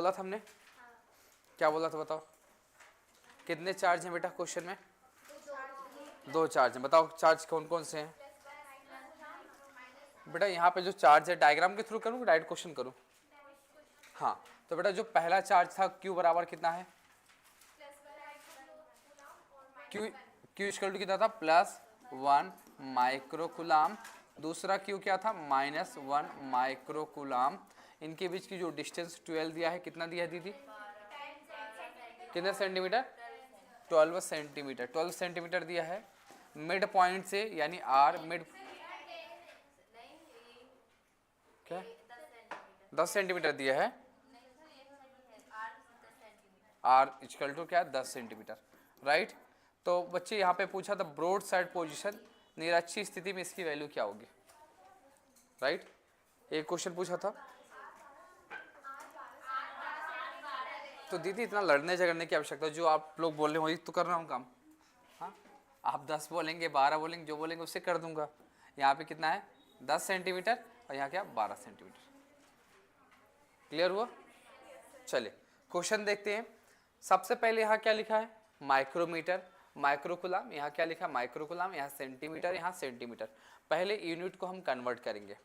बोला था हमने? क्या बोला था बताओ? कितने चार्ज हैं बेटा क्वेश्चन में? 2 चार्ज हैं। बताओ चार्ज कौन कौन से हैं बेटा? यहाँ पे जो चार्ज है डायग्राम के थ्रू करूँ कि डायरेक्ट क्वेश्चन करूँ? हाँ, तो बेटा जो पहला चार्ज था Q बराबर कितना है? Q इक्वल टू कितना था? +1 माइक्रोकुलाम। दूसरा Q क्या था? -1 माइक्रोकुलाम। इनके बीच की जो डिस्टेंस 12 दिया है, कितना दिया है दीदी? कितने सेंटीमीटर? 12 सेंटीमीटर। 12 सेंटीमीटर दिया है। मिड पॉइंट से यानी R मिड क्या 10 सेंटीमीटर दिया है। R इक्वल टू क्या? 10 सेंटीमीटर, राइट। तो बच्चे यहाँ पे पूछा था ब्रॉड साइड पोजीशन, निरक्षीय स्थिति में इसकी वैल्यू क्या होगी, राइट। एक क्वेश्चन पूछा था। तो दीदी इतना लड़ने झगड़ने की आवश्यकता, जो आप लोग बोल रहे हो वही तो कर रहा हूँ काम। हाँ, आप 10 बोलेंगे 12 बोलेंगे, जो बोलेंगे उससे कर दूंगा। यहाँ पे कितना है? 10 सेंटीमीटर और यहाँ क्या? 12 सेंटीमीटर। क्लियर हुआ? चलिए क्वेश्चन देखते हैं। सबसे पहले यहाँ क्या लिखा है? Micrometre, microcoulomb. यहाँ क्या लिखा? माइक्रोकुलाम। यहाँ सेंटीमीटर, यहाँ सेंटीमीटर। पहले यूनिट को हम कन्वर्ट करेंगे।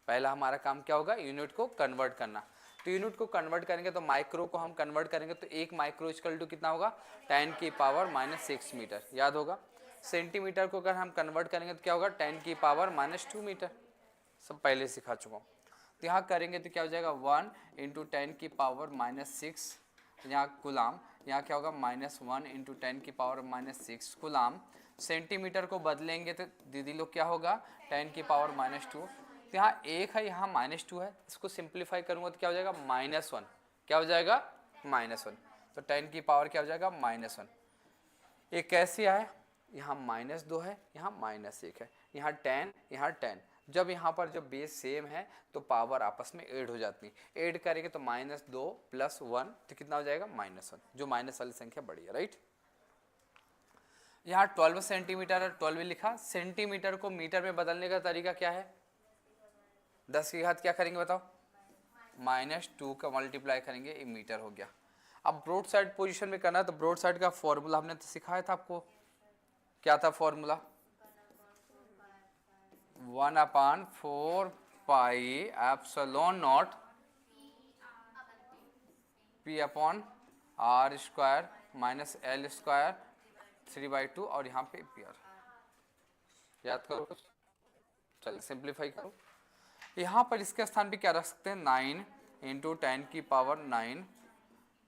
पहला हमारा काम क्या होगा? यूनिट को कन्वर्ट करना। तो यूनिट को कन्वर्ट करेंगे तो माइक्रो को हम कन्वर्ट करेंगे तो 1 माइक्रो इक्वल टू कितना होगा? 10 की पावर -6 मीटर, याद होगा। सेंटीमीटर को अगर हम कन्वर्ट करेंगे तो क्या होगा? 10 की पावर -2 मीटर। सब पहले सिखा चुका हूँ। तो यहाँ करेंगे तो क्या हो जाएगा? 1 × 10 की पावर -6, यहाँ कुलाम। यहाँ क्या होगा? -1 × 10 की पावर -6 कुलाम। सेंटीमीटर को बदलेंगे तो दीदी लोग क्या होगा? 10 की पावर -2। तो यहाँ 1 है, यहाँ -2 है। इसको सिंप्लीफाई करूँगा तो क्या हो जाएगा? -1। क्या हो जाएगा? -1। तो 10 की पावर क्या हो जाएगा? -1। ये कैसे आया? यहाँ -2 है, यहाँ -1 है, यहाँ 10, यहाँ 10। जब यहाँ पर जब बेस सेम है तो पावर आपस में ऐड हो जाती है। ऐड करेंगे तो -2 + 1 तो कितना हो जाएगा? -1। जो माइनस वाली संख्या बड़ी है, राइट। यहाँ 12 सेंटीमीटर है, 12 लिखा। सेंटीमीटर को मीटर में बदलने का तरीका क्या है? 10 की घात क्या करेंगे बताओ? -2 का मल्टीप्लाई करेंगे, ये मीटर हो गया। अब ब्रॉड साइड पोजीशन में करना है तो ब्रॉड साइड का फॉर्मूला हमने तो सिखाया था आपको। क्या था formula? 1/4 pi epsilon not P/r² -L² 3/2 और यहाँ पे PR। याद करो कुछ? चलिए सिंप्लीफाई करो। यहाँ पर इसके स्थान पे क्या रख सकते हैं? 9 × 10 की पावर 9।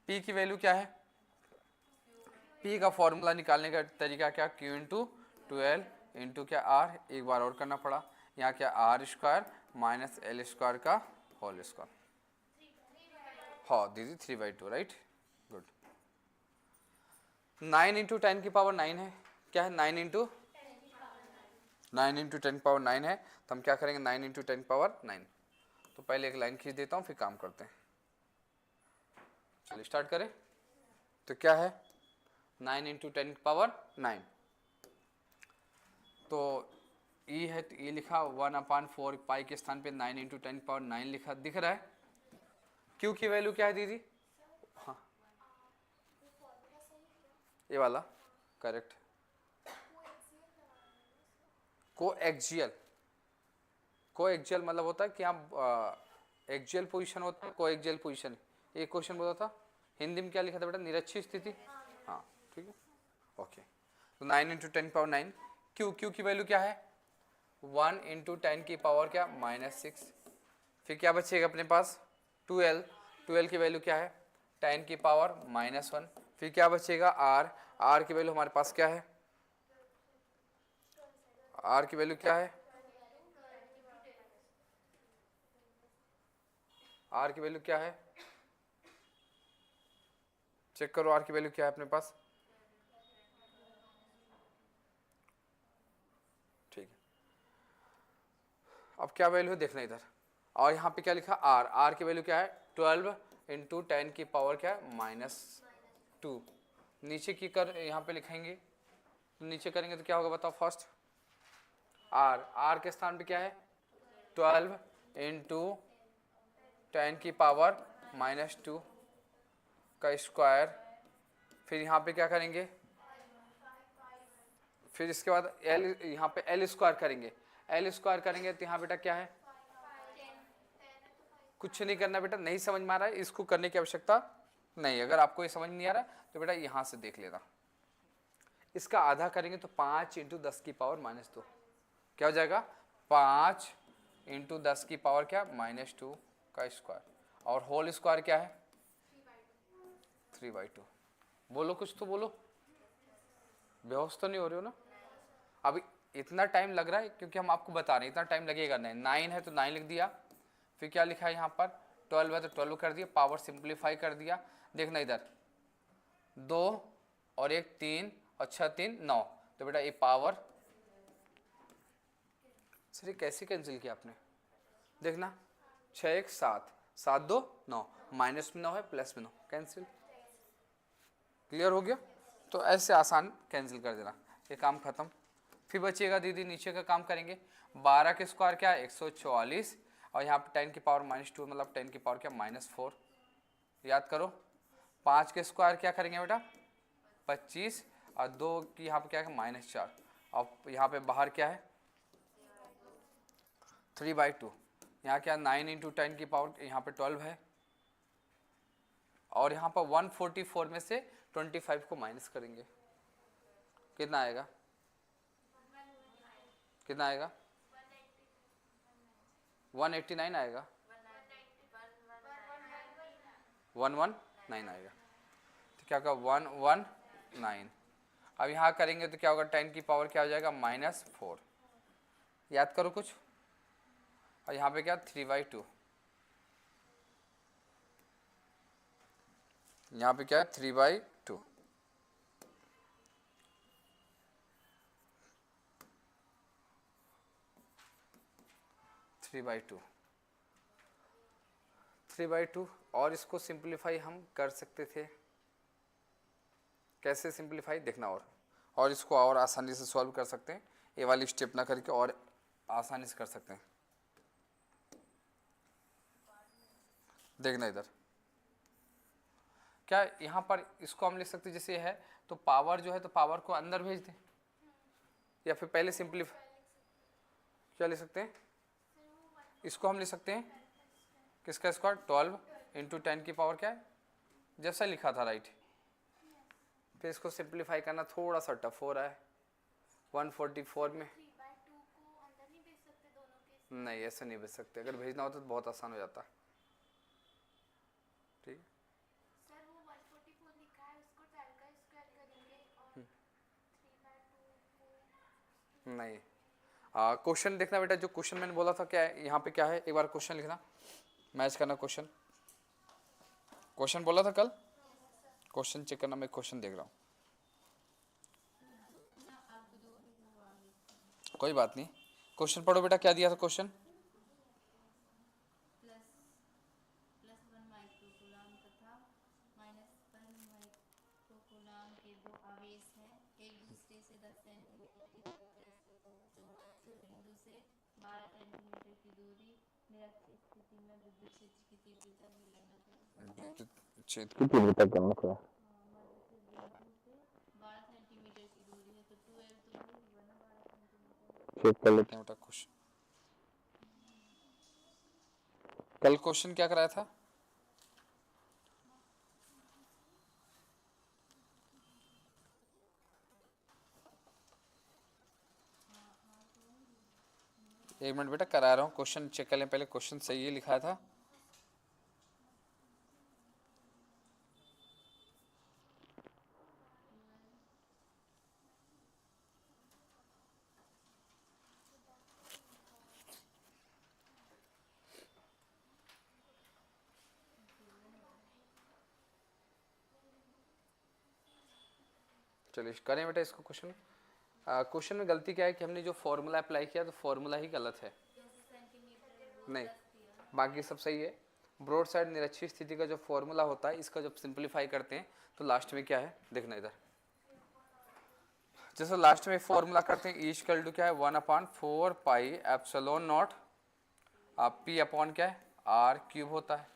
P की वैल्यू क्या है? P का फॉर्मूला निकालने का तरीका क्या? Q × 12 × क्या R। एक बार और करना पड़ा। यहाँ क्या? R² -L² का होल स्क्वायर। हाँ दीदी 3/2, राइट, गुड। 9 × 10 की पावर 9 है। क्या है? 9 × 10 की पावर 9 है। तो हम क्या करेंगे? 9 × 10 की पावर 9। तो पहले एक लाइन खींच देता हूँ, फिर काम करते हैं। चलिए स्टार्ट करें। तो क्या है? 9 × 10 की पावर 9। तो E है तो E लिखा। 1/4 पाई के स्थान पे 9 × 10 की पावर 9 लिखा, दिख रहा है। Q की वैल्यू क्या है दीदी? हाँ ये वाला करेक्ट। कोएक्सियल, कोएक्सियल मतलब होता है कि आप एक्सियल पोजीशन होता है, कोएक्सियल पोजीशन। एक क्वेश्चन बोला था हिंदी में, क्या लिखा था बेटा? निरक्षीय स्थिति। हाँ ठीक है, ओके। तो 9 × 10 की पावर 9। Q की वैल्यू क्या है? 1 × 10 की पावर क्या? -6। फिर क्या बचेगा अपने पास? 12 की वैल्यू क्या है? 10 की पावर -1। फिर क्या बचेगा? R की वैल्यू हमारे पास क्या है? R की वैल्यू क्या है? R की वैल्यू क्या है? चेक करो R की वैल्यू क्या है अपने पास। ठीक है, अब क्या वैल्यू है देखना इधर। और यहाँ पे क्या लिखा? R की वैल्यू क्या है? 12 × 10 की पावर क्या है? -2। नीचे की कर यहाँ पे लिखेंगे, नीचे करेंगे तो क्या होगा बताओ? फर्स्ट R के स्थान पे क्या है? 12 × 10 की पावर -2 का स्क्वायर, फिर यहाँ पे क्या करेंगे, फिर इसके बाद एल, यहाँ पे एल स्क्वायर करेंगे, एल स्क्वायर करेंगे तो यहाँ बेटा क्या है, कुछ नहीं करना बेटा, नहीं समझ में आ रहा है इसको करने की आवश्यकता नहीं। अगर आपको ये समझ नहीं आ रहा तो बेटा यहाँ से देख लेना, इसका आधा करेंगे तो 5 × 10⁻², क्या हो जाएगा 5 × 10⁻² क्या -2 का स्क्वायर, और होल स्क्वायर क्या है 3/2। बोलो कुछ तो बोलो, बेहोश तो नहीं हो रहे हो ना। अभी इतना टाइम लग रहा है क्योंकि हम आपको बता रहे हैं इतना टाइम लगेगा नहीं। 9 है तो 9 लिख दिया, फिर क्या लिखा है यहाँ पर 12 है तो 12 कर दिया, पावर सिंप्लीफाई कर दिया। देखना इधर 2 और 1 3 और 6 3 9, तो बेटा ये पावर, सर ये कैसे कैंसिल किया आपने, देखना 6 1 7 7 2 9, माइनस में 9 है प्लस में 9, कैंसिल, क्लियर हो गया। तो ऐसे आसान कैंसिल कर देना, ये काम खत्म। फिर बचिएगा दीदी नीचे का काम करेंगे, 12 के स्क्वायर क्या है 144, और यहाँ पे 10 की पावर -2 मतलब 10 की पावर क्या -4, याद करो। 5 के स्क्वायर क्या करेंगे बेटा 25, और 2 की यहाँ पे क्या है -4, और यहाँ पे बाहर क्या है 3/2, यहाँ क्या 9 × 10 की पावर यहाँ पे 12 है, और यहाँ पर 144 में से 25 को माइनस करेंगे, कितना आएगा, कितना आएगा 189 आएगा, 119 आएगा, तो क्या होगा 119। अब यहाँ करेंगे तो क्या होगा 10 की पावर क्या हो जाएगा -4, याद करो कुछ, और यहाँ पे क्या 3/2, यहाँ पे क्या है 3/2, थ्री बाई टू। और इसको सिंप्लीफाई हम कर सकते थे, कैसे सिंप्लीफाई देखना, और इसको और आसानी से सॉल्व कर सकते हैं, ये वाली स्टेप ना करके और आसानी से कर सकते हैं। देखना इधर क्या, यहाँ पर इसको हम लिख सकते हैं जैसे है, तो पावर जो है तो पावर को अंदर भेज दें, या फिर पहले सिंप्लीफाई क्या लिख सकते हैं, इसको हम लिख सकते हैं किसका स्क्वायर 12 × 10 की पावर क्या है जैसा लिखा था राइट। फिर इसको सिंप्लीफाई करना थोड़ा सा टफ हो रहा है, 144 में नहीं ऐसे नहीं भेज सकते, अगर भेजना होता तो बहुत आसान हो जाता। ठीक सर वो 144 लिखा है उसको 12 का स्क्वायर करेंगे और 3/2 नहीं, क्वेश्चन देखना बेटा, जो क्वेश्चन मैंने बोला था क्या है, यहाँ पे क्या है एक बार क्वेश्चन लिखना, मैच करना क्वेश्चन, क्वेश्चन बोला था कल, क्वेश्चन चेक करना, मैं क्वेश्चन देख रहा हूँ, कोई बात नहीं, क्वेश्चन पढ़ो बेटा, क्या दिया था क्वेश्चन, +1 माइक्रोकूलम तथा -1 माइक्रोकूलम के दो आवेश हैं, एक दूसरे से 10 सेंटीमीटर बिंदु से 12 सेंटीमीटर की दूरी, निरक्षीय स्थिति में विद्युत क्षेत्र की तीव्रता क्षेत्र की तीव्रता गणना करो, मध्य से बिंदु से 12 सेंटीमीटर की दूरी है, तो 12 तो वही हुआ ना 12 सेंटीमीटर। चेक कर लेते हैं बेटा क्वेश्चन, कल क्वेश्चन क्या कराया था, एक मिनट बेटा करा रहा हूँ, क्वेश्चन चेक कर लें पहले, क्वेश्चन सही है लिखा था, चलिए करें बेटा इसको क्वेश्चन। क्वेश्चन में गलती क्या है कि हमने जो फॉर्मूला अप्लाई किया तो फॉर्मूला ही गलत है, नहीं बाकी सब सही है। ब्रॉड साइड निरक्षीय स्थिति का जो फॉर्मूला होता है इसका जब सिंप्लीफाई करते हैं तो लास्ट में क्या है देखना इधर, जैसे लास्ट में फॉर्मूला करते हैं E = क्या है 1/4 पाई एप्सिलॉन नॉट, आप P अपॉन क्या है R³ होता है,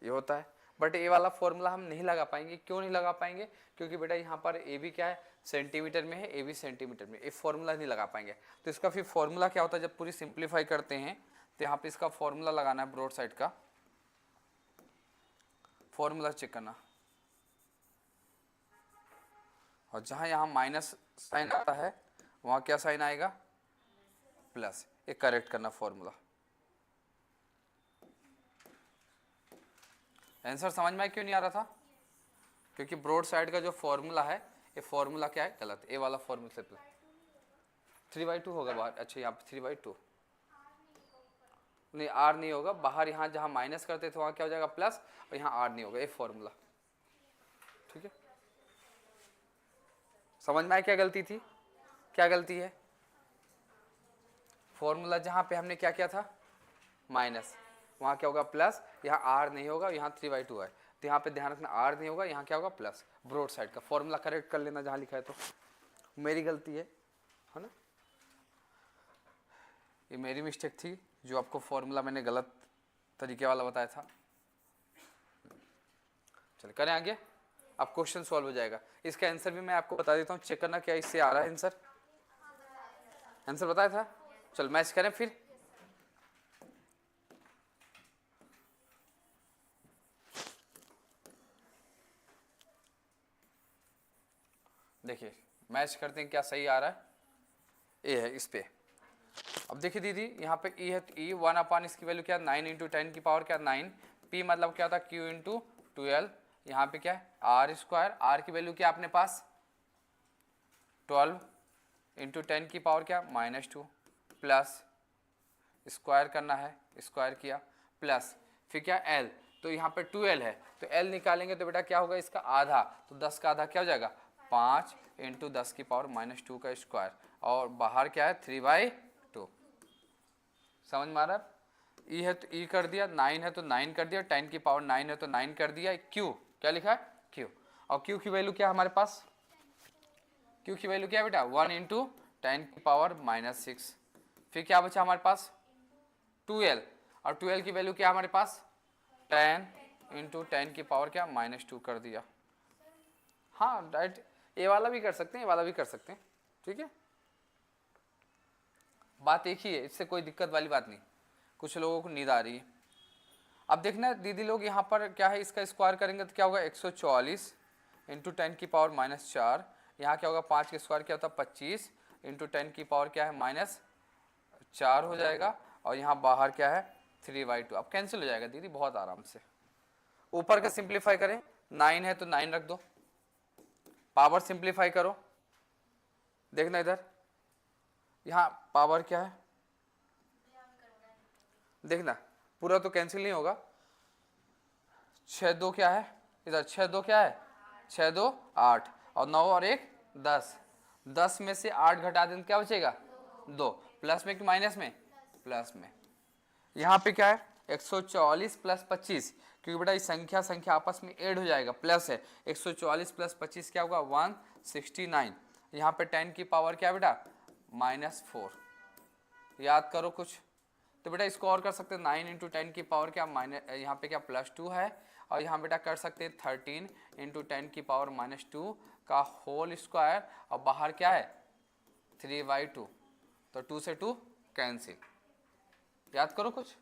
ये होता है। बट ए वाला फॉर्मूला हम नहीं लगा पाएंगे। क्यों नहीं लगा पाएंगे? क्योंकि बेटा यहाँ पर ए भी क्या है, सेंटीमीटर में है, ए भी सेंटीमीटर में, ये फॉर्मूला नहीं लगा पाएंगे। तो इसका फिर फॉर्मूला क्या होता है? जब पूरी सिंप्लीफाई करते हैं तो यहाँ पे इसका फॉर्मूला लगाना है, ब्रॉड साइड का फॉर्मूला चेक करना, और जहाँ यहाँ माइनस साइन आता है वहाँ क्या साइन आएगा? प्लस। ये करेक्ट करना फॉर्मूला। आंसर समझ में क्यों नहीं आ रहा था? क्योंकि ब्रॉड साइड का जो फॉर्मूला है, ये फॉर्मूला क्या है? गलत। ए वाला फॉर्मूला से प्लस 3/2 होगा बाहर। अच्छा यहाँ पे 3/2 नहीं, आर नहीं होगा बाहर। यहाँ जहाँ माइनस करते थे वहाँ क्या हो जाएगा? प्लस, और यहाँ आर नहीं होगा। ये फॉर्मूला ठीक है। समझ में आया क्या गलती थी? क्या गलती है? फॉर्मूला जहाँ पे हमने क्या किया था? माइनस, वहाँ क्या होगा? प्लस। यहाँ आर नहीं होगा, यहाँ 3/2 है, तो यहाँ पे ध्यान रखना आर नहीं होगा, यहाँ क्या होगा? प्लस। ब्रॉड साइड का फॉर्मूला करेक्ट कर लेना जहाँ लिखा है। तो मेरी गलती है ना, ये मेरी मिस्टेक थी जो आपको फॉर्मूला मैंने गलत तरीके वाला बताया था। चलिए करें आगे। अब क्वेश्चन सॉल्व हो जाएगा। इसका आंसर भी मैं आपको बता देता हूँ, चेक करना क्या इससे आ रहा है आंसर। आंसर बताया था। चल मैच करें फिर। देखिए मैच करते हैं क्या सही आ रहा है। ए है इस पे। अब देखिए दीदी यहाँ पे ई है, तो ई 1/, इसकी वैल्यू क्या? 9 × 10 की पावर क्या? 9। पी मतलब क्या था? Q × 12। यहाँ पे क्या है? R²। आर की वैल्यू क्या अपने पास? 12 × 10 की पावर क्या? -2 प्लस स्क्वायर करना है, स्क्वायर किया, प्लस फिर क्या? L, तो यहाँ पे 2L है, तो L निकालेंगे तो बेटा क्या होगा? इसका आधा, तो 10 का आधा क्या हो जाएगा? 5 × 10 की पावर -2 का स्क्वायर, और बाहर क्या है? 3/2। समझ में आ रहा है? ई है तो ई कर दिया, 9 है तो 9 कर दिया, 10 की पावर 9 है तो 9 कर दिया। क्यू क्या लिखा है? क्यू। और क्यू की वैल्यू क्या है हमारे पास? क्यू की वैल्यू क्या है बेटा? 1 × 10 की पावर -6। फिर क्या बचा हमारे पास? 2L, और 2L की वैल्यू क्या है हमारे पास? 10 × 10 की पावर क्या? -2 कर दिया। हाँ राइट, ये वाला भी कर सकते हैं, ये वाला भी कर सकते हैं, ठीक है। बात एक ही है, इससे कोई दिक्कत वाली बात नहीं। कुछ लोगों को नींद आ रही है। अब देखना दीदी लोग, यहाँ पर क्या है? इसका स्क्वायर करेंगे तो क्या होगा? 144 × 10 की पावर -4। यहाँ क्या होगा? 5 का स्क्वायर क्या होता है? 25 × 10 की पावर क्या है? -4 हो जाएगा, और यहाँ बाहर क्या है? 3/2। अब कैंसिल हो जाएगा दीदी बहुत आराम से। ऊपर का सिंप्लीफाई करें, 9 है तो 9 रख दो, पावर सिंप्लीफाई करो, देखना इधर यहाँ पावर क्या है? देखना पूरा तो कैंसिल नहीं होगा। 6×2 क्या है? इधर 6×2 क्या है? 6×2 8, और 9 और 1 10। 10 में से 8 घटा दें क्या बचेगा? 2। प्लस में कि माइनस में? प्लस में। यहाँ पे क्या है? 144 + 25, क्योंकि बेटा इस संख्या आपस में ऐड हो जाएगा, प्लस है। 144 + 25 क्या होगा? 169। यहाँ पे 10 की पावर क्या बेटा? -4। याद करो कुछ तो बेटा इसको और कर सकते हैं। 9 × 10 की पावर क्या? यहाँ पे क्या? +2 है, और यहाँ बेटा कर सकते हैं 13 × 10 की पावर -2 का होल स्क्वायर, और बाहर क्या है? 3/2। तो 2 से 2 कैंसिल। याद करो कुछ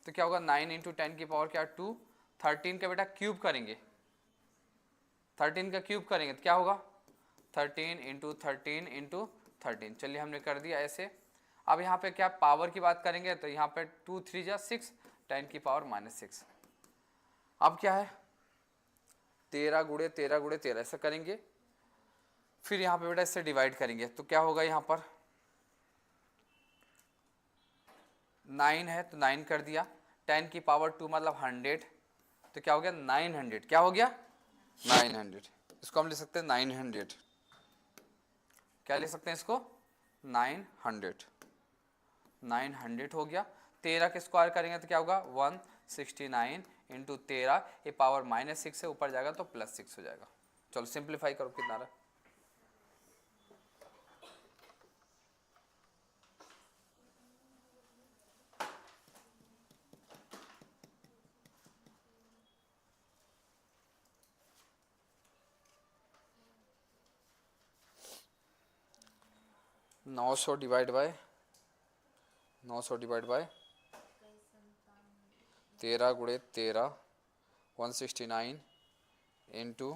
तो क्या होगा? 9 × 10 की पावर क्या? 2। 13 का बेटा क्यूब करेंगे, 13 का क्यूब करेंगे तो क्या होगा? 13 × 13 × 13। चलिए हमने कर दिया ऐसे। अब यहाँ पे क्या पावर की बात करेंगे तो यहाँ पे 2 3 जा 6, 10 की पावर -6। अब क्या है? 13 × 13 × 13 ऐसा करेंगे। फिर यहाँ पे बेटा इससे डिवाइड करेंगे तो क्या होगा? यहाँ पर 9 है तो 9 कर दिया, 10 की पावर 2 मतलब 100, तो क्या हो गया? 900। क्या हो गया? 900। इसको हम लिख सकते हैं 900। क्या लिख सकते हैं इसको? 900। 900 हो गया। 13 के स्क्वायर करेंगे तो क्या होगा? 169 × 13, ये पावर -6 से ऊपर जाएगा तो +6 हो जाएगा। चलो सिंप्लीफाई करो, कितना रहा? 900 डिवाइड बाय 13 गुणे 13 169 इंटू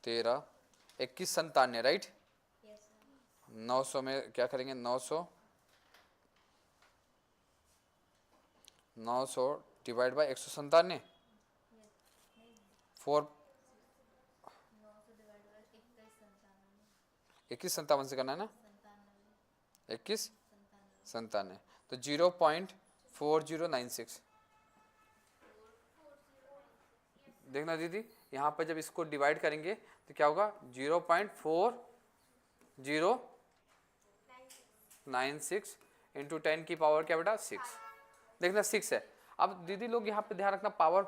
13 2197 राइट। Yes sir. 900 में क्या करेंगे 900 डिवाइड बाय 197 नहीं 4 900 डिवाइड बाय 2197 2197 से करना है ना 97 21 97 97 तो 0.4096 देखना दीदी यहाँ पर जब इसको डिवाइड करेंगे तो क्या होगा 0.4096 इंटू 10 की पावर क्या बेटा 6 देखना 6 है। अब दीदी लोग यहाँ पे ध्यान रखना पावर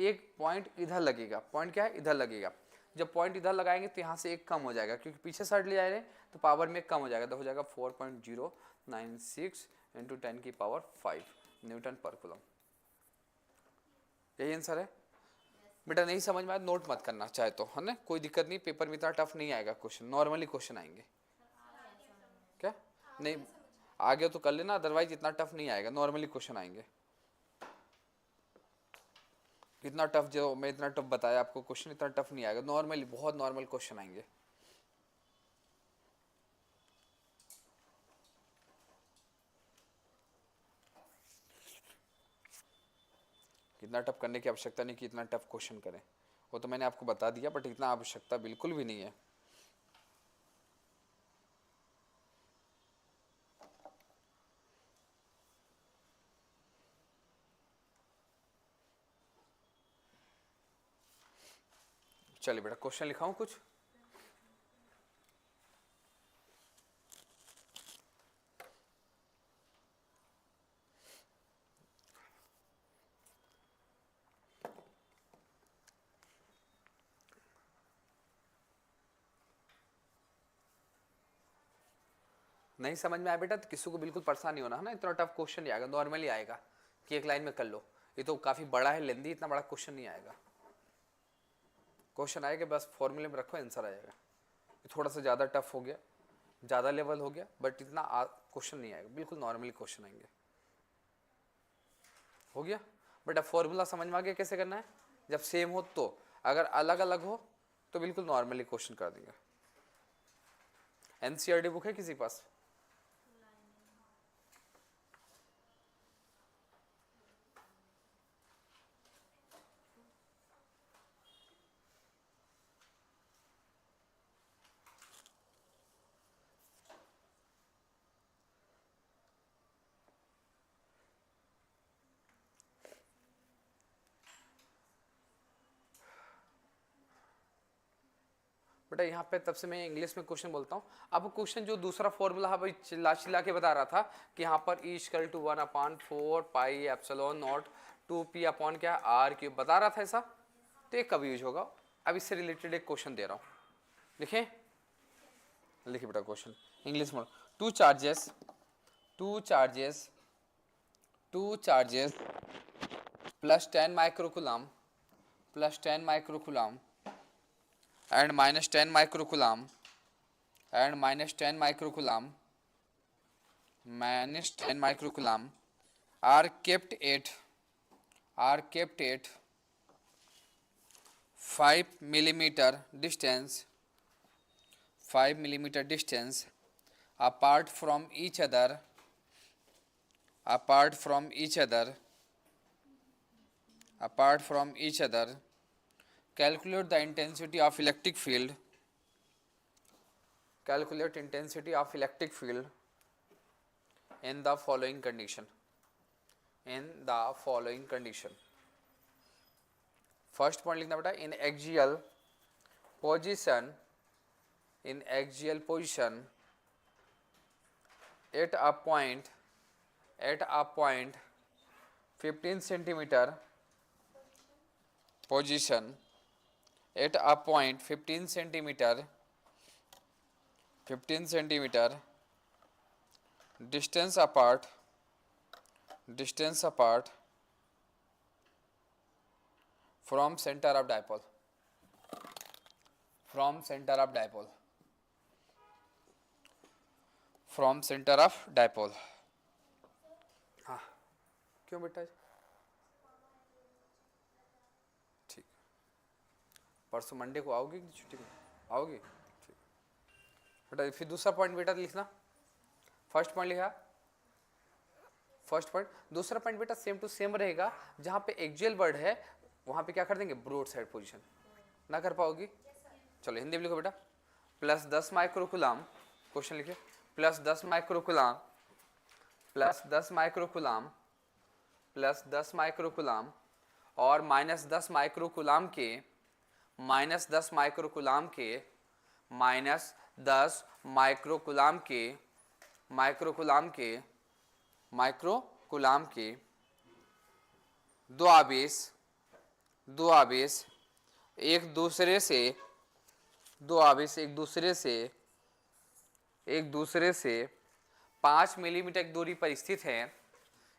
एक पॉइंट इधर लगेगा पॉइंट क्या है इधर लगेगा जब पॉइंट इधर लगाएंगे तो यहाँ से एक कम हो जाएगा क्योंकि पीछे साइड ले जा रहे हैं तो पावर में कम हो जाएगा तो हो जाएगा 4.096 इंटू 10 की पावर 5 न्यूटन पर कूलम। यही आंसर है बेटा। नहीं समझ में आया नोट मत करना चाहे तो है ना कोई दिक्कत नहीं पेपर में इतना टफ नहीं आएगा क्वेश्चन नॉर्मली क्वेश्चन आएंगे क्या नहीं आगे तो कर लेना अदरवाइज इतना टफ नहीं आएगा नॉर्मली क्वेश्चन आएंगे। इतना टफ जो मैं इतना टफ बताया आपको क्वेश्चन इतना टफ नहीं आएगा नॉर्मली बहुत नॉर्मल क्वेश्चन आएंगे। इतना टफ करने की आवश्यकता नहीं कि इतना टफ क्वेश्चन करें वो तो मैंने आपको बता दिया बट इतना आवश्यकता बिल्कुल भी नहीं है। चलिए बेटा क्वेश्चन लिखाऊं कुछ नहीं समझ में आया बेटा तो किसी को बिल्कुल परेशान नहीं होना है ना इतना टफ क्वेश्चन नहीं आएगा नॉर्मली आएगा कि एक लाइन में कर लो ये तो काफ़ी बड़ा है लेंदी इतना बड़ा क्वेश्चन नहीं आएगा। क्वेश्चन आएगा बस फॉर्मूले में रखो आंसर आएगा। ये थोड़ा सा ज़्यादा टफ हो गया ज़्यादा लेवल हो गया बट इतना क्वेश्चन नहीं आएगा बिल्कुल नॉर्मली क्वेश्चन आएंगे। हो गया बट अब फॉर्मूला समझ में आ गया कैसे करना है जब सेम हो तो अगर अलग अलग हो तो बिल्कुल नॉर्मली क्वेश्चन कर देंगे। एनसीईआरटी बुक है किसी के पास बेटा यहाँ पे तब से मैं इंग्लिश में क्वेश्चन बोलता हूँ। अब क्वेश्चन जो दूसरा फॉर्मूला है भाई चिल्ला चिल्ला के बता रहा था कि यहाँ पर E equal to 1/4 pi epsilon nought 2p upon क्या r क्यूब बता रहा था ऐसा तो ये कब यूज होगा। अब इससे रिलेटेड एक क्वेश्चन दे रहा हूँ लिखे लिखिए बेटा क्वेश्चन इंग्लिश में two charges plus 10 microcoulomb and minus 10 microcoulomb are kept at 5 millimeter distance apart from each other calculate the intensity of electric field in the following condition first point लिखना बेटा in axial position at a point 15 centimeter position at a point 15 centimeter distance apart from center of dipole from centre of dipole. हाँ क्यों बेटा? ठीक, परसों Monday को आओगे कि छुट्टी में आओगे? ठीक बेटा। फिर दूसरा पॉइंट बेटा लिखना। फर्स्ट पॉइंट लिखा, फर्स्ट पॉइंट। दूसरा पॉइंट बेटा सेम टू सेम रहेगा, जहां पे एक्सियल वर्ड है वहां पे क्या कर देंगे, ब्रॉड साइड पोजीशन। ना कर पाओगी? चलो हिंदी में लिखो बेटा। प्लस 10 माइक्रोकुलाम, क्वेश्चन लिखिए, plus 10 microcoulomb, plus 10 microcoulomb, plus 10 microcoulomb और माइनस 10 माइक्रोकुलाम के, माइनस 10 माइक्रोकुलाम के, माइनस 10 माइक्रोकुलाम के, माइक्रोकुलाम के, माइक्रोकुलाम के दो आवेश, दो आवेश एक दूसरे से, दो आवेश एक दूसरे से, एक दूसरे से 5 मिलीमीटर दूरी पर स्थित हैं,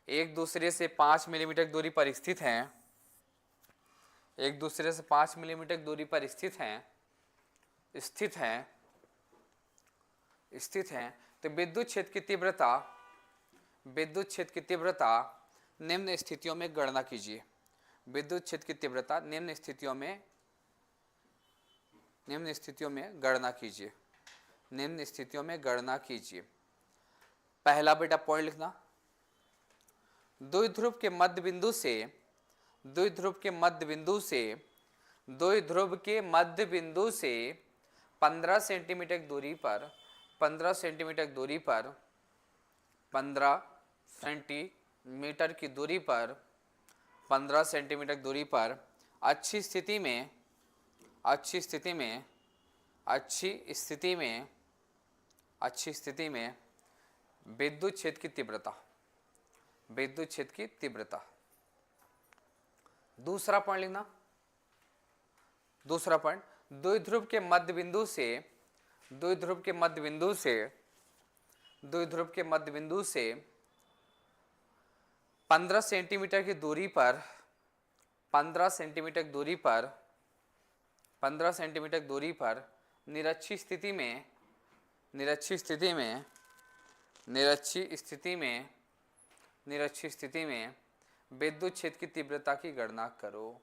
एक दूसरे से 5 मिलीमीटर दूरी पर स्थित हैं, एक दूसरे से 5 मिलीमीटर दूरी पर स्थित हैं, स्थित हैं, स्थित हैं, तो विद्युत क्षेत्र की तीव्रता, विद्युत क्षेत्र की तीव्रता निम्न स्थितियों में गणना कीजिए। विद्युत क्षेत्र की तीव्रता निम्न स्थितियों में, निम्न स्थितियों में गणना कीजिए, निम्न स्थितियों में गणना कीजिए। पहला बेटा पॉइंट लिखना, द्विध्रुव के मध्य बिंदु से, द्विध्रुव के मध्य बिंदु से, द्विध्रुव के मध्य बिंदु से 15 सेंटीमीटर दूरी पर, 15 सेंटीमीटर दूरी पर, 15 सेंटीमीटर की दूरी पर, 15 सेंटीमीटर दूरी पर अच्छी स्थिति में, अच्छी स्थिति में, अच्छी स्थिति में, अच्छी स्थिति में विद्युत क्षेत्र की तीव्रता, विद्युत क्षेत्र की तीव्रता। दूसरा पॉइंट लिखना, दूसरा पॉइंट, द्विध्रुव के मध्य बिंदु से, द्विध्रुव के मध्य बिंदु से, द्विध्रुव के मध्य बिंदु से 15 सेंटीमीटर की दूरी पर, 15 सेंटीमीटर दूरी पर, 15 सेंटीमीटर दूरी पर निरक्षी स्थिति में, निरक्षी स्थिति में, निरक्षी स्थिति में, निरक्षी स्थिति में विद्युत क्षेत्र की तीव्रता की गणना करो,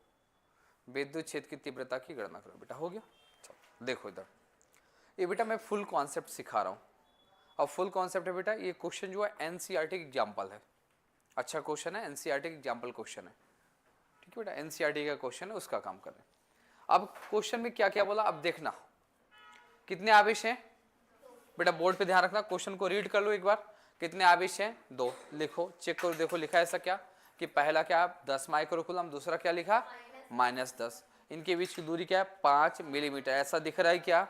विद्युत क्षेत्र की तीव्रता की गणना करो। बेटा हो गया? चलो देखो इधर, ये बेटा मैं फुल कॉन्सेप्ट सिखा रहा हूँ। अब फुल कॉन्सेप्ट है बेटा, ये क्वेश्चन जो है एनसीईआरटी एग्जाम्पल है, अच्छा क्वेश्चन है, एनसीईआरटी एग्जाम्पल क्वेश्चन है, ठीक है बेटा, एनसीईआरटी का क्वेश्चन है, उसका काम कर रहे हैं। अब क्वेश्चन में क्या क्या बोला, अब देखना कितने आवेश हैं बेटा, बोर्ड पे ध्यान रखना, क्वेश्चन को रीड कर लो एक बार। कितने आवेश हैं? 2। लिखो, चेक करो, देखो लिखा है ऐसा क्या कि पहला क्या 10 माइक्रोकुलम, दूसरा क्या लिखा -10, इनके बीच की दूरी क्या है 5 मिलीमीटर, ऐसा दिख रहा है क्या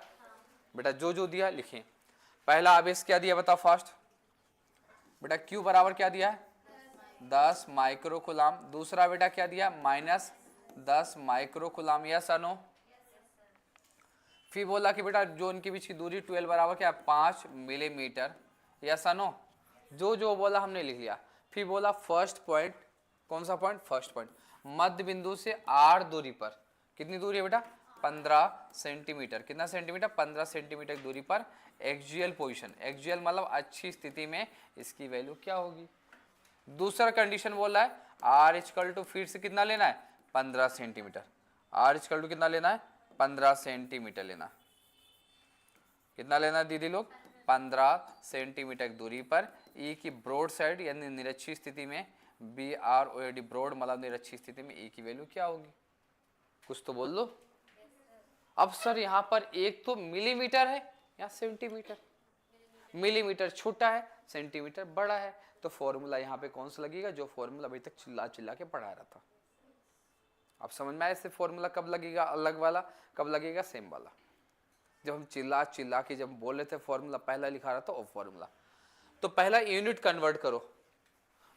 बेटा? जो जो दिया लिखें। पहला आवेश क्या दिया बताओ फास्ट बेटा, Q बराबर क्या दिया है 10 माइक्रोकुलम, दूसरा बेटा क्या दिया -10 माइक्रोकुलम, यस नो। फिर बोला कि बेटा जो इनके बीच की दूरी 12 बराबर क्या 5 मिलीमीटर, यस नो। जो जो बोला हमने लिख लिया। फिर बोला फर्स्ट पॉइंट, कौन सा पॉइंट? फर्स्ट पॉइंट, मध्य बिंदु से r दूरी पर, कितनी दूरी है बेटा 15 सेंटीमीटर, कितना सेंटीमीटर 15 सेंटीमीटर दूरी पर एक्सियल पोजीशन, एक्सियल मतलब अच्छी स्थिति में इसकी वैल्यू क्या होगी। दूसरा कंडीशन बोल रहा है r इक्वल टू, फिर से कितना लेना है 15 सेंटीमीटर, r इक्वल टू कितना लेना है 15 सेंटीमीटर लेना, कितना लेना है दीदी लोग 15 सेंटीमीटर दूरी पर E की ब्रॉड साइड यानी निरक्षी स्थिति में, BROAD ब्रॉड मतलब निरक्षी स्थिति में E की वैल्यू क्या होगी, कुछ तो बोल दो। अब सर यहाँ पर एक तो मिलीमीटर है या सेंटीमीटर, मिलीमीटर छोटा है सेंटीमीटर बड़ा है, तो फॉर्मूला यहाँ पे कौन सा लगेगा, जो फॉर्मूला अभी तक चिल्ला चिल्ला के पढ़ा रहा था। अब समझ में आया इससे फॉर्मूला कब लगेगा अलग वाला, कब लगेगा सेम वाला। जब हम चिल्ला चिल्ला के जब बोल रहे थे फॉर्मूला पहला लिखा रहा था वो फॉर्मूला, तो पहला यूनिट कन्वर्ट करो,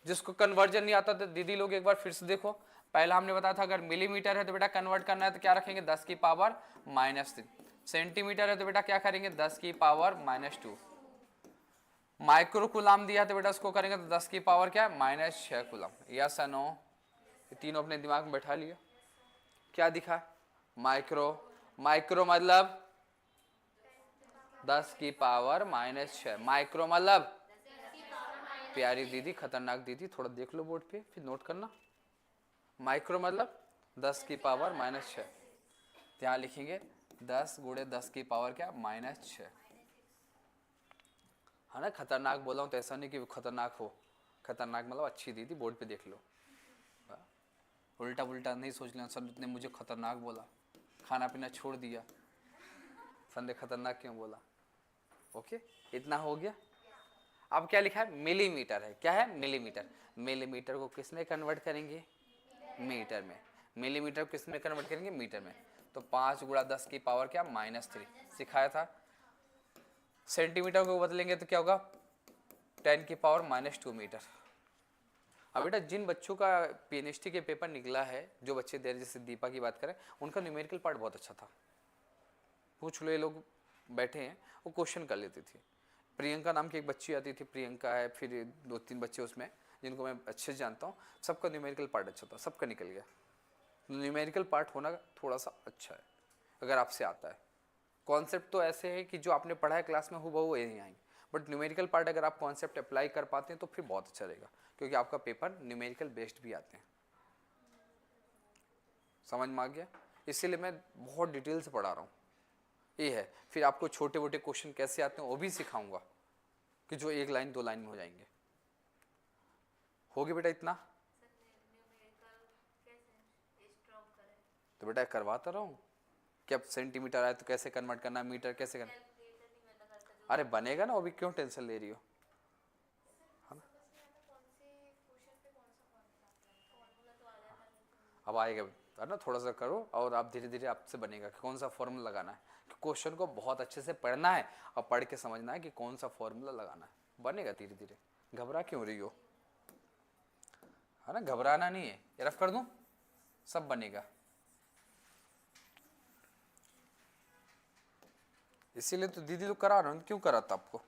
जिसको कन्वर्जन नहीं आता तो दीदी लोग एक बार फिर से देखो। पहला हमने बताया था अगर मिलीमीटर है तो बेटा कन्वर्ट करना है तो क्या रखेंगे 10 की पावर -3, सेंटीमीटर है तो बेटा क्या करेंगे 10 की पावर -2, माइक्रोकुलाम दिया तो बेटा उसको करेंगे तो 10 की पावर क्या -6 कुलम, यस या नो। ये तीनों अपने दिमाग में बैठा लिया। क्या दिखा माइक्रो, माइक्रो मतलब 10 की पावर -6 माइक्रो मतलब प्यारी दीदी, खतरनाक दीदी, थोड़ा देख लो बोर्ड पे फिर नोट करना। माइक्रो मतलब 10 की पावर -6। यहाँ लिखेंगे 10 गुणे 10 की पावर क्या -6, है ना। खतरनाक बोला हूँ तो ऐसा नहीं कि वो खतरनाक हो, खतरनाक मतलब अच्छी दीदी, बोर्ड पे देख लो। उल्टा उल्टा नहीं सोच लेना सर ने मुझे खतरनाक बोला, खाना पीना छोड़ दिया, संडे खतरनाक क्यों बोला। ओके, इतना हो गया। अब क्या लिखा है, मिलीमीटर है। क्या है, मिलीमीटर। मिलीमीटर को किस में कन्वर्ट करेंगे, मीटर में। मिलीमीटर को किस में कन्वर्ट करेंगे, मीटर में। तो 5 गुणा 10 की पावर क्या -3 सिखाया था। सेंटीमीटर को बदलेंगे तो क्या होगा, 10 की पावर -2 मीटर। अब बेटा जिन बच्चों का पीएनएचटी के पेपर निकला है, जो बच्चे दे रहे, जैसे दीपा की बात करें, उनका न्यूमेरिकल पार्ट बहुत अच्छा था। पूछ लो, ये लोग बैठे हैं, वो क्वेश्चन कर लेती थी। प्रियंका नाम की एक बच्ची आती थी, प्रियंका है, फिर 2-3 बच्चे उसमें जिनको मैं अच्छे से जानता हूँ, सबका न्यूमेरिकल पार्ट अच्छा था, सबका निकल गया। न्यूमेरिकल पार्ट होना थोड़ा सा अच्छा है अगर आपसे आता है। कॉन्सेप्ट तो ऐसे है कि जो आपने पढ़ा है क्लास में वो यहीं आएंगे, बट न्यूमेरिकल पार्ट अगर आप कॉन्सेप्ट अप्लाई कर पाते हैं तो फिर बहुत अच्छा रहेगा, क्योंकि आपका पेपर न्यूमेरिकल बेस्ड भी आते हैं। समझ में आ गया, इसीलिए मैं बहुत डिटेल से पढ़ा रहा हूँ। ये है, फिर आपको छोटे मोटे क्वेश्चन कैसे आते हैं वो भी सिखाऊंगा, कि जो 1 लाइन 2 लाइन में हो जाएंगे। हो गया बेटा इतना। तो बेटा करवाता रहा हूँ कि अब सेंटीमीटर आए तो कैसे कन्वर्ट करना, मीटर कैसे करना। अरे बनेगा ना, वो भी क्यों टेंशन ले रही हो, है ना। अब आएगा, है ना, थोड़ा सा करो और आप धीरे धीरे आपसे बनेगा कि कौन सा फॉर्मूला लगाना है। क्वेश्चन को बहुत अच्छे से पढ़ना है और पढ़ के समझना है कि कौन सा फॉर्मूला लगाना है, बनेगा धीरे धीरे। घबरा क्यों रही हो, है ना, घबराना नहीं है। ये रफ कर दूं, सब बनेगा। इसीलिए तो दीदी लोग करा रहे हैं, क्यों कराता आपको,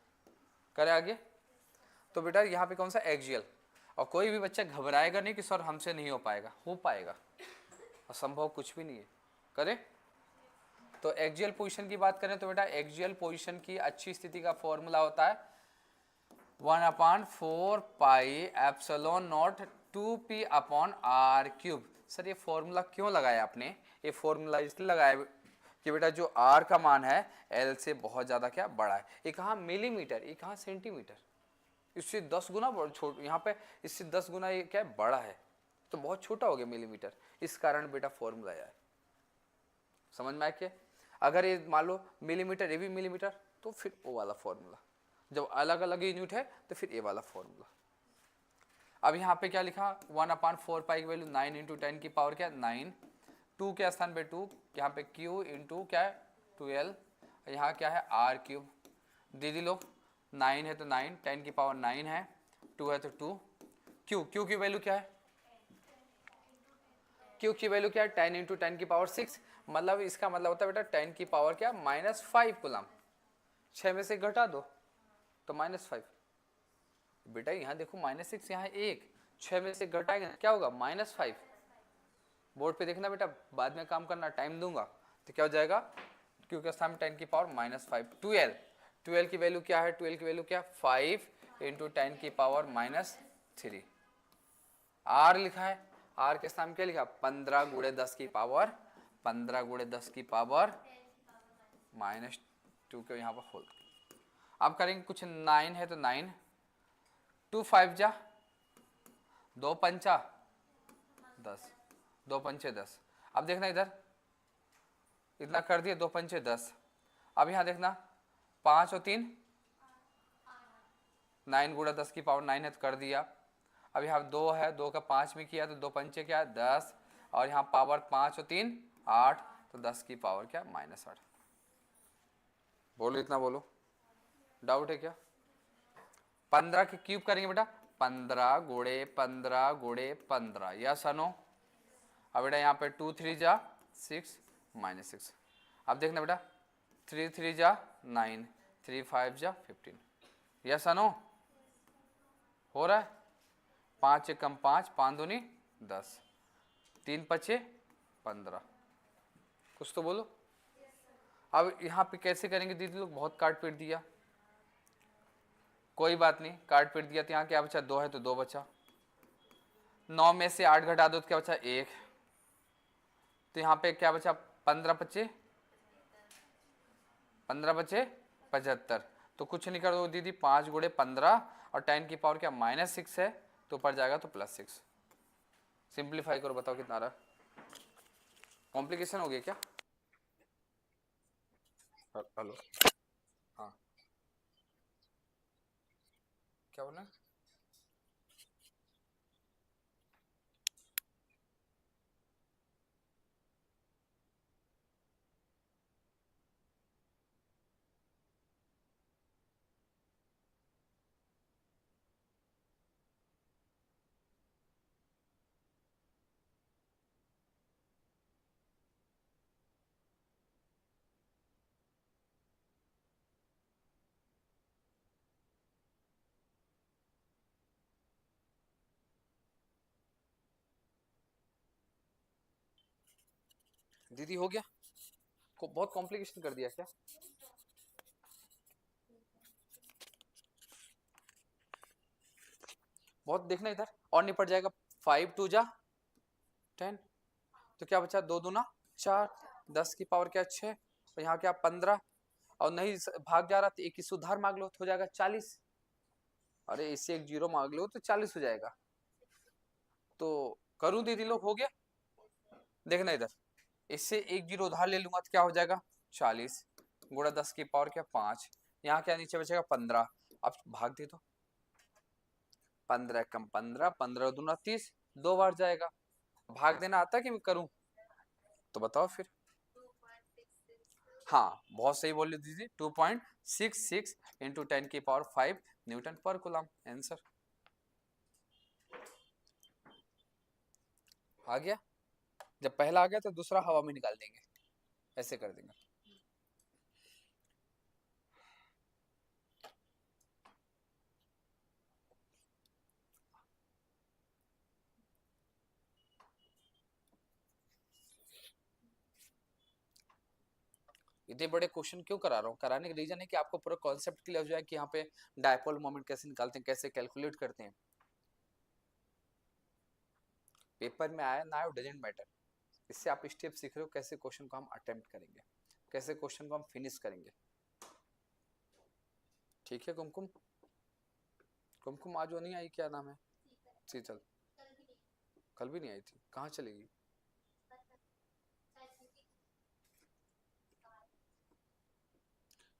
करे आगे। तो बेटा यहाँ पे कौन सा एक्सियल, और कोई भी बच्चा घबराएगा नहीं कि सर हमसे नहीं हो पाएगा, हो पाएगा, असंभव कुछ भी नहीं है, करे। तो एक्सियल पोजीशन की बात करें तो बेटा एक्सियल पोजीशन की अच्छी स्थिति का फॉर्मूला होता है 1/4 pi epsilon nought 2p upon r cube. Sir ये फॉर्मूला क्यों लगाया आपने, ये फॉर्मूला इसलिए लगाया कि बेटा जो r का मान है l से बहुत ज़्यादा क्या बड़ा है। ये कहाँ मिलीमीटर, ये कहाँ सेंटीमीटर, इससे 10 गुना छोटा, यहाँ पे इससे 10 गुना ये क्या है, बड़ा है, तो बहुत छोटा हो गया मिलीमीटर, इस कारण बेटा फॉर्मूला आया है। समझ में आया क्या। अगर ये मान लो मिलीमीटर, ये भी मिलीमीटर, तो फिर वो वाला फॉर्मूला। जब अलग अलग यूनिट है तो फिर ये वाला फॉर्मूला। अब यहाँ पे क्या लिखा, 1/4 पाई की वैल्यू 9 × 10 की पावर क्या 9, 2 के स्थान पे 2, यहाँ पे q इंटू क्या है 12, यहाँ क्या है r क्यूब। दीदी लोग 9 है तो 9, 10 की पावर 9 है, 2 है तो 2, q की वैल्यू क्या है, q की वैल्यू क्या है 10 × 10 की पावर 6, मतलब इसका मतलब होता है बेटा 10 की पावर क्या -5 कूलम। 6 में से घटा दो तो -5। बेटा यहाँ देखो -6, यहाँ 1, 6 में से घटाएंगे क्या होगा -5। बोर्ड पे देखना बेटा, बाद में काम करना, टाइम दूंगा। तो क्या हो जाएगा, क्यू के स्थान में 10 की पावर -5, 12 की वैल्यू क्या है, 12 की वैल्यू क्या 5 × 10 की पावर -3। r लिखा है, r के स्थान क्या लिखा 15 × 10 की पावर, 15 × 10 की पावर -2 के यहाँ पर होल। अब करेंगे कुछ 9 है तो 9, 2 5 जा 2 पंचा 10, 2 पंचे 10। अब देखना इधर इतना कर दिया, 2 पंचे 10। अब यहाँ देखना 5 और 3 9 × 10 की पावर 9 है तो कर दिया। अब यहाँ 2 है, 2 का 5 में किया तो 2 पंचे क्या 10, और यहाँ पावर 5 और 3 8, तो 10 की पावर क्या -8। बोलो इतना बोलो, डाउट है क्या। 15 के क्यूब करेंगे बेटा, 15 × 15 × 15, यस नो। अब बेटा यहाँ पे 2 3 जा 6 -6। अब देखना बेटा 3 3 जा 9, 3 5 जा 15, यस नो। हो रहा है, 5 1 कम 5, 5 दूनी 10, 3 5 15, कुछ तो बोलो। अब यहाँ पे कैसे करेंगे दीदी लोग, बहुत काट पीट दिया, कोई बात नहीं, काट पीट दिया तो यहाँ क्या बचा, 2 है तो 2 बचा, 9 में से 8 घटा दो तो क्या बचा 1, तो यहाँ पे क्या बचा 15 बचे 75, तो कुछ नहीं कर दो दीदी, 5 गुणे 15 और 10 की पावर क्या -6 है, तो ऊपर जाएगा तो +6। सिंप्लीफाई करो, बताओ कितना रहा, कॉम्प्लिकेशन हो गया क्या? हेलो, हाँ क्या बोला? दीदी हो गया, को बहुत कॉम्प्लिकेशन कर दिया क्या? बहुत देखना इधर, और निपट जाएगा, 5 2 जा 10, तो क्या बचा 2 दूना 4, 10 की पावर क्या 6, और यहाँ क्या 15, और नहीं भाग जा रहा तो एक की सुधार मांग लो तो हो जाएगा 40, अरे इससे एक जीरो मांग लो तो 40 हो जाएगा, तो करूं दीदी लोग, हो गया, देखना इधर, इससे एक जीरो उधार ले लूंगा तो क्या हो जाएगा 40 गुणा 10 की पावर क्या 5, यहाँ क्या नीचे बचेगा 15, अब भाग दे दो, 15 कम 15, 15 दूना 30, 2 बार जाएगा, भाग देना आता है कि मैं करूं, तो बताओ फिर। हाँ बहुत सही बोल दीजिए, 2.66 इंटू 10 की पावर 5 न्यूटन पर कूलम, आंसर आ गया, जब पहला आ गया तो दूसरा हवा में निकाल देंगे, ऐसे कर देंगे। इतने बड़े क्वेश्चन क्यों करा रहा हूँ, कराने का रीजन है कि आपको पूरा कॉन्सेप्ट क्लियर हो जाए कि यहाँ पे डायपोल मोमेंट कैसे निकालते हैं, कैसे कैलकुलेट करते हैं, पेपर में आया ना आया डजेंट मैटर, इससे आप स्टेप सीख रहे हो कैसे क्वेश्चन को हम अटेम्प्ट करेंगे, कैसे क्वेश्चन को हम फिनिश करेंगे, ठीक है। कुमकुम, कुमकुम आज वो नहीं आई, क्या नाम है, शीतल, कल भी नहीं आई थी, कहाँ चलेगी?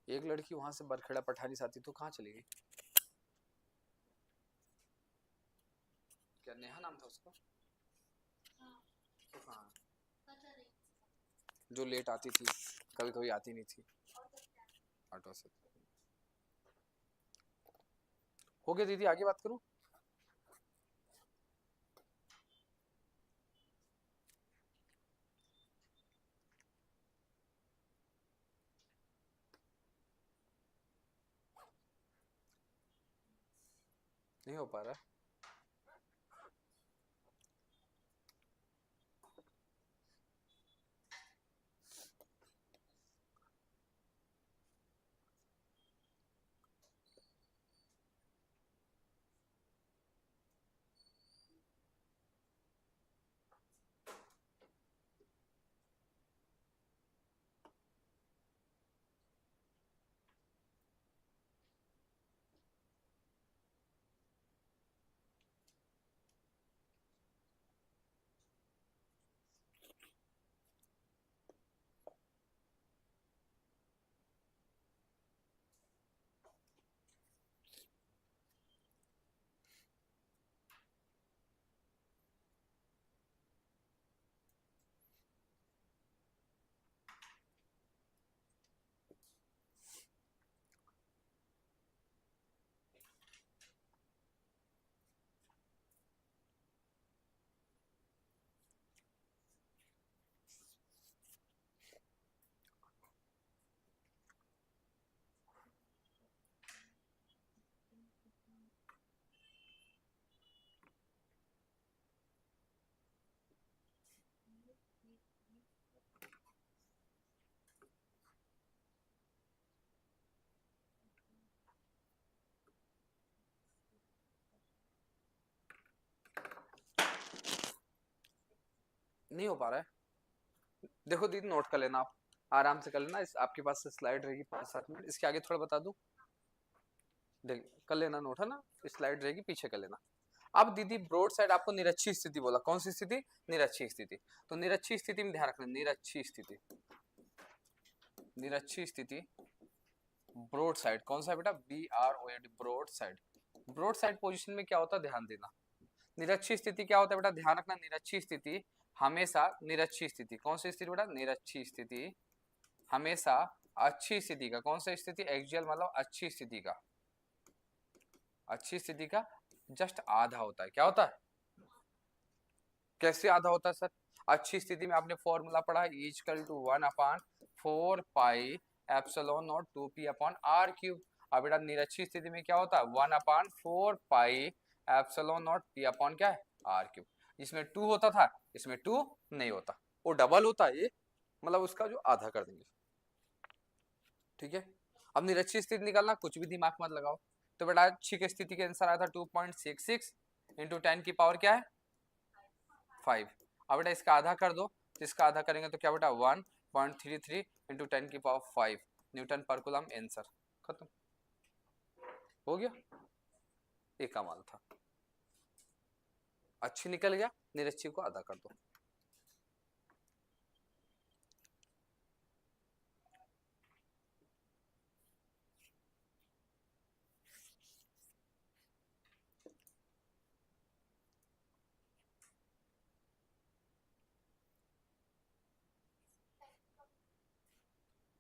एक लड़की वहां से बरखेड़ा पठानी से आती तो कहाँ चलेगी? क्या नेहा नाम था उसका? तो कहाँ, जो लेट आती थी, कभी कभी आती नहीं थी ऑटो से। हो गया दीदी, आगे बात करूं? नहीं हो पा रहा है, नहीं हो पा रहा है। देखो दीदी नोट कर लेना, आप आराम से कर लेना, इस आपके पास स्लाइड रहेगी 5-7 मिनट, इसके आगे थोड़ा बता दूं, देख कर लेना नोट, है ना, स्लाइड रहेगी पीछे कर लेना। अब दीदी ब्रॉड साइड आपको निरक्षी स्थिति बोला, कौन सी स्थिति, निरक्षी स्थिति। तो निरक्षी स्थिति में ध्यान रखना, निरक्षी स्थिति, निरक्षी स्थिति ब्रॉड साइड कौन सा है बेटा, BROAD, broad side. Broad side position में क्या होता है ध्यान देना। निरक्षी स्थिति क्या होता है बेटा, ध्यान रखना, निरक्षी स्थिति हमेशा, निरक्षी स्थिति कौन सी स्थिति बेटा, निरक्षी स्थिति हमेशा अच्छी स्थिति का, कौन सा स्थिति, एक्सियल मतलब अच्छी स्थिति का, अच्छी स्थिति का जस्ट आधा होता है। क्या होता है, कैसे आधा होता है सर, अच्छी स्थिति में आपने फॉर्मूला पढ़ा, E= 1/4 pi epsilon nought 2p upon r cube. अब बेटा निरक्षी स्थिति में क्या होता है, 1/4 pi epsilon not p upon क्या है, r क्यूब। इसमें 2 होता था, इसमें 2 नहीं होता, वो डबल होता है, ये मतलब उसका जो आधा कर देंगे। ठीक है, अब निरक्षी स्थिति निकालना, कुछ भी दिमाग मत लगाओ। तो बेटा अच्छी की स्थिति के आंसर आया था 2.66 इंटू 10 की पावर क्या है 5। अब बेटा इसका आधा कर दो, तो इसका आधा करेंगे तो क्या बेटा 1.33 इंटू 10 की पावर 5 न्यूटन पर कूलम, आंसर खत्म हो गया। एक कमाल था, अच्छी निकल गया, निरक्षी को आधा कर दो।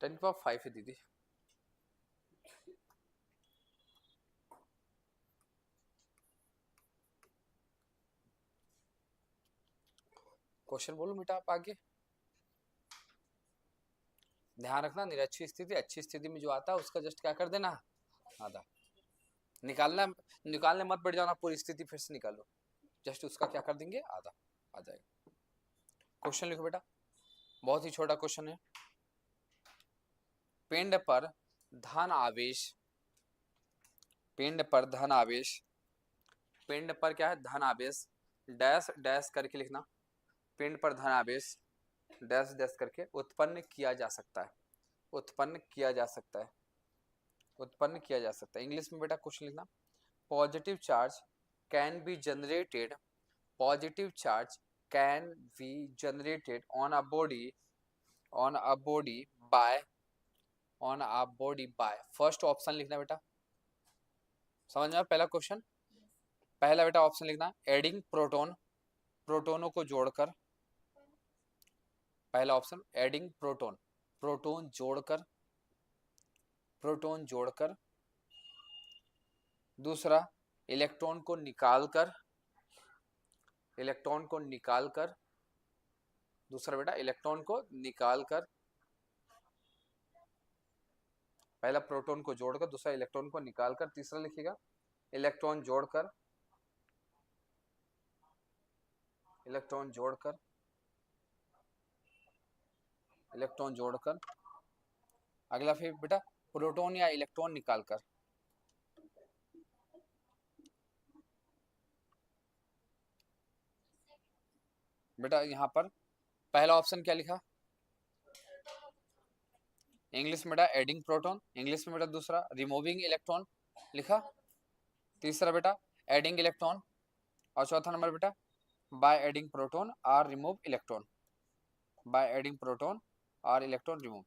टेन की पावर 5 है दीदी। क्वेश्चन बोलो बेटा आप आगे, ध्यान रखना निरक्षी स्थिति अच्छी स्थिति में जो आता है उसका जस्ट क्या कर देना, आधा। निकालना, निकालने मत बढ़ जाना, पूरी स्थिति फिर से निकालो, जस्ट उसका क्या कर देंगे, आधा आ जाएगा। क्वेश्चन लिखो बेटा, बहुत ही छोटा क्वेश्चन है। पिंड पर धन आवेश, पिंड पर धन आवेश, पिंड पर क्या है, धन आवेश डैश डैश करके लिखना, पिंड पर धन आवेश डैश डैश करके उत्पन्न किया जा सकता है, उत्पन्न किया जा सकता है, उत्पन्न किया जा सकता है। इंग्लिश में बेटा क्वेश्चन लिखना, positive charge can be generated, positive charge can be generated on a body, on a body by, on a body by, first option लिखना बेटा, समझ में पहला क्वेश्चन, पहला बेटा ऑप्शन लिखना एडिंग प्रोटॉन, प्रोटोनों को जोड़कर, पहला ऑप्शन एडिंग प्रोटॉन, प्रोटॉन जोड़कर, प्रोटॉन जोड़कर। दूसरा इलेक्ट्रॉन को निकालकर, इलेक्ट्रॉन को निकालकर, दूसरा बेटा इलेक्ट्रॉन को निकालकर, पहला प्रोटॉन को जोड़कर, दूसरा इलेक्ट्रॉन को निकालकर, तीसरा लिखिएगा इलेक्ट्रॉन जोड़कर, इलेक्ट्रॉन जोड़कर, इलेक्ट्रॉन जोड़कर। अगला फिर बेटा प्रोटॉन या इलेक्ट्रॉन निकालकर, बेटा यहाँ पर पहला ऑप्शन क्या लिखा, इंग्लिश में बेटा एडिंग प्रोटॉन, इंग्लिश में बेटा दूसरा रिमूविंग इलेक्ट्रॉन लिखा, तीसरा बेटा एडिंग इलेक्ट्रॉन, और चौथा नंबर बेटा बाय एडिंग प्रोटॉन और remove electron, by adding proton और इलेक्ट्रॉन रिमूव।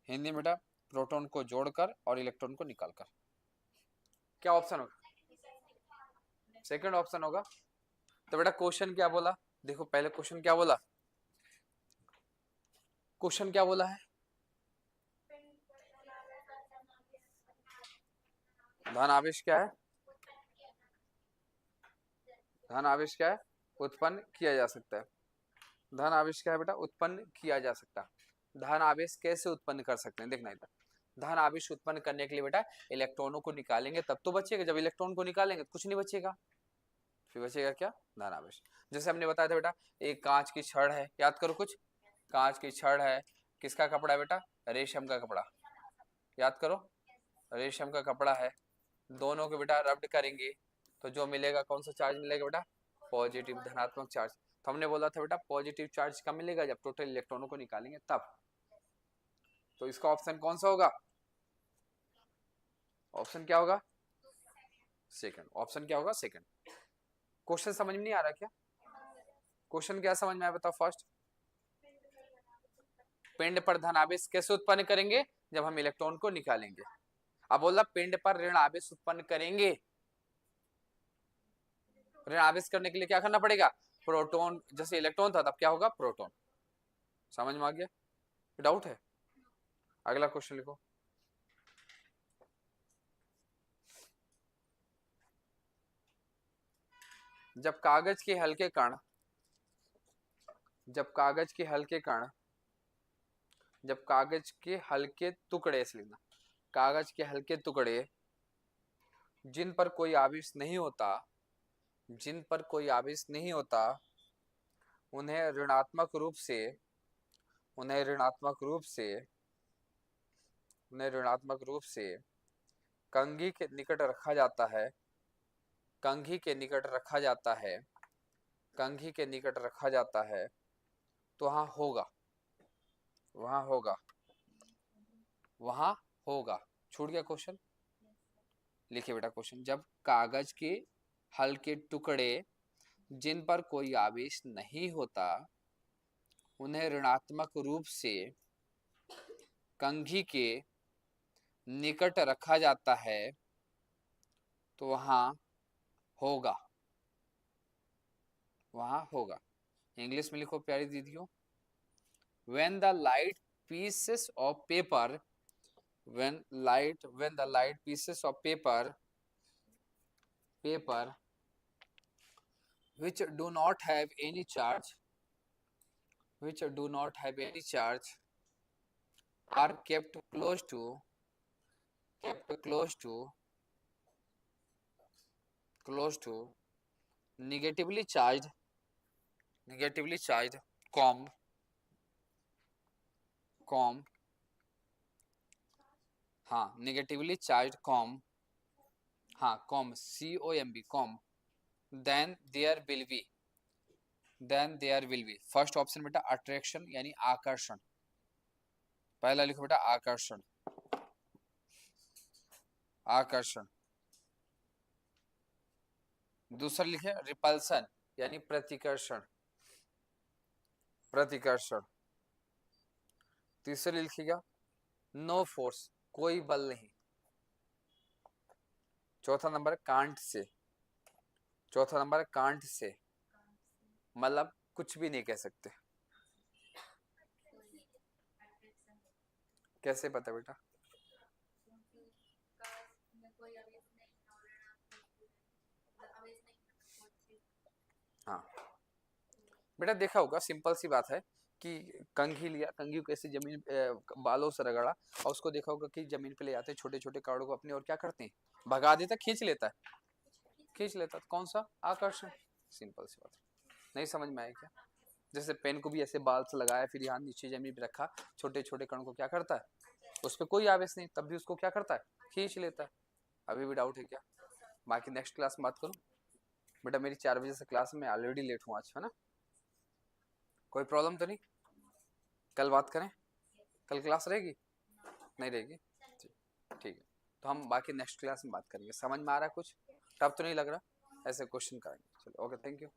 हिंदी में बेटा प्रोटॉन को जोड़कर और इलेक्ट्रॉन को निकालकर। क्या ऑप्शन होगा, सेकंड ऑप्शन होगा। तो बेटा क्वेश्चन क्या बोला, देखो पहले क्वेश्चन क्या बोला, क्वेश्चन क्या बोला है, धन आवेश क्या है, धन आवेश क्या है, उत्पन्न किया जा सकता है। धन आवेश क्या है बेटा, उत्पन्न किया जा सकता है। धन आवेश कैसे उत्पन्न कर सकते हैं, देखना इधर, धन आवेश उत्पन्न करने के लिए बेटा इलेक्ट्रॉनों को निकालेंगे तब तो बचेगा, जब इलेक्ट्रॉन को निकालेंगे तो कुछ नहीं बचेगा, फिर बचेगा क्या, धन आवेश। जैसे हमने बताया था बेटा एक कांच की छड़ है, याद करो कुछ, कांच की छड़ है, किसका कपड़ा है बेटा, रेशम का कपड़ा, याद करो रेशम का कपड़ा है, दोनों को बेटा रब्ड करेंगे तो जो मिलेगा कौन सा चार्ज मिलेगा बेटा, पॉजिटिव धनात्मक चार्ज। तो हमने बोला था बेटा पॉजिटिव चार्ज कब मिलेगा, जब टोटल इलेक्ट्रॉनों को निकालेंगे तब। तो इसका ऑप्शन कौन सा होगा, ऑप्शन क्या होगा, सेकंड। ऑप्शन क्या होगा, सेकंड। क्वेश्चन समझ में नहीं आ रहा क्या, क्वेश्चन क्या समझ में आया बताओ फर्स्ट। पिंड पर धन आवेश कैसे उत्पन्न करेंगे, जब हम इलेक्ट्रॉन को निकालेंगे। अब बोला पिंड पर ऋण आवेश उत्पन्न करेंगे, ऋण आवेश करने के लिए क्या करना पड़ेगा, प्रोटॉन, जैसे इलेक्ट्रॉन था तब क्या होगा, प्रोटॉन। समझ में आ गया, डाउट है। अगला क्वेश्चन लिखो। जब कागज के हल्के कण, जब कागज के हल्के कण, जब कागज के हल्के टुकड़े, ऐसे लिखना, कागज के हल्के टुकड़े जिन पर कोई आवेश नहीं होता, जिन पर कोई आवेश नहीं होता, उन्हें ऋणात्मक रूप से, उन्हें ऋणात्मक रूप से, उन्हें ऋणात्मक रूप से कंघी के निकट रखा जाता है, कंघी के निकट रखा जाता है, कंघी के निकट रखा जाता है, तो वहां होगा, वहां होगा, वहां होगा। छूट गया क्वेश्चन, लिखिए बेटा क्वेश्चन। जब कागज के हल्के टुकड़े जिन पर कोई आवेश नहीं होता, उन्हें ऋणात्मक रूप से कंघी के निकट रखा जाता है, तो वहां होगा, वहां होगा। इंग्लिश में लिखो प्यारी दीदियों। when the light pieces of paper, when the light pieces of paper which do not have any charge, which do not have any charge are kept close to, kept close to negatively charged, negatively charged comb, comb, हाँ negatively charged comb, हाँ comb, COMB comb, then there will be, then there will be, first option बेटा attraction यानी आकर्षण, पहला लिखो बेटा आकर्षण, आकर्षण। दूसरा लिखे रिपल्सन यानी प्रतिकर्षण, प्रतिकर्षण। तीसरा लिखिएगा नो फोर्स, कोई बल नहीं। चौथा नंबर कांट से, चौथा नंबर कांट से, मतलब कुछ भी नहीं कह सकते। कैसे पता बेटा, हाँ बेटा देखा होगा, सिंपल सी बात है कि कंघी लिया, कंघी को ऐसे जमीन बालों से रगड़ा और उसको देखा होगा कि जमीन पे ले जाते छोटे छोटे कणों को अपने, और क्या करते हैं, भगा देता, खींच लेता है, खींच लेता, तो कौन सा, आकर्षण। सिंपल सी बात, नहीं समझ में आया क्या। जैसे पेन को भी ऐसे बाल से लगाया, फिर यहाँ नीचे जमीन पे रखा, छोटे छोटे कणों को क्या करता है, उस पर कोई आवेश नहीं, तब भी उसको क्या करता है, खींच लेता है। अभी भी डाउट है क्या, बाकी नेक्स्ट क्लास में बात करूँ बेटा, मेरी 4 बजे से क्लास में ऑलरेडी लेट हूँ आज, है ना, कोई प्रॉब्लम तो नहीं, कल बात करें, कल क्लास रहेगी, नहीं रहेगी, ठीक है। तो हम बाकी नेक्स्ट क्लास में बात करेंगे। समझ में आ रहा है कुछ, टफ तो नहीं लग रहा, ऐसे क्वेश्चन करेंगे। चलो ओके, थैंक यू।